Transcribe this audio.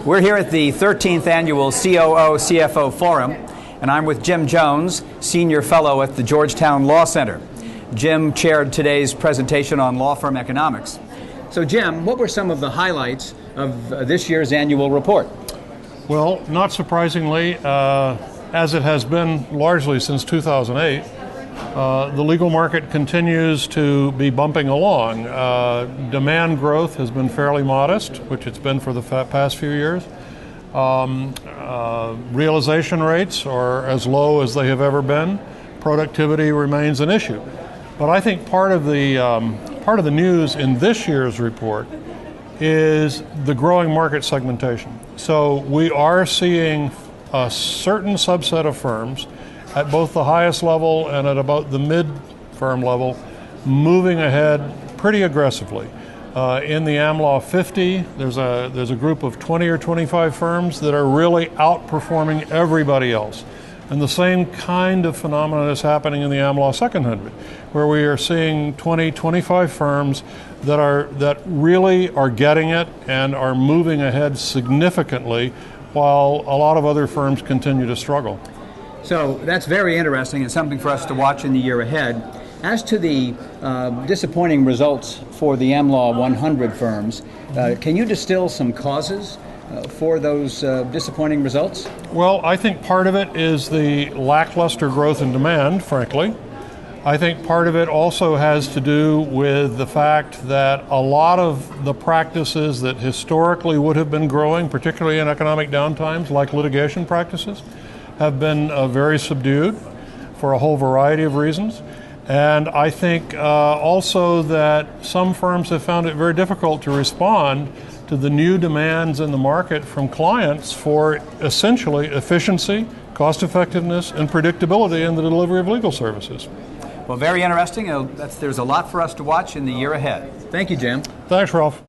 We're here at the 13th Annual COO CFO Forum, and I'm with Jim Jones, Senior Fellow at the Georgetown Law Center. Jim chaired today's presentation on law firm economics. So Jim, what were some of the highlights of this year's annual report? Well, not surprisingly, as it has been largely since 2008, the legal market continues to be bumping along. Demand growth has been fairly modest, which it's been for the past few years. Realization rates are as low as they have ever been. Productivity remains an issue. But I think part of the news in this year's report is the growing market segmentation. So we are seeing a certain subset of firms at both the highest level and at about the mid-firm level moving ahead pretty aggressively. In the AmLaw 50, there's a group of 20 or 25 firms that are really outperforming everybody else. And the same kind of phenomenon is happening in the AmLaw 200, where we are seeing 20, 25 firms that really are getting it and are moving ahead significantly, while a lot of other firms continue to struggle. So that's very interesting and something for us to watch in the year ahead. As to the disappointing results for the AmLaw 100 firms, can you distill some causes for those disappointing results? Well, I think part of it is the lackluster growth in demand, frankly. I think part of it also has to do with the fact that a lot of the practices that historically would have been growing, particularly in economic downtimes, like litigation practices, have been very subdued for a whole variety of reasons. And I think also that some firms have found it very difficult to respond to the new demands in the market from clients for essentially efficiency, cost effectiveness, and predictability in the delivery of legal services. Well, very interesting. There's a lot for us to watch in the year ahead. Thank you, Jim. Thanks, Ralph.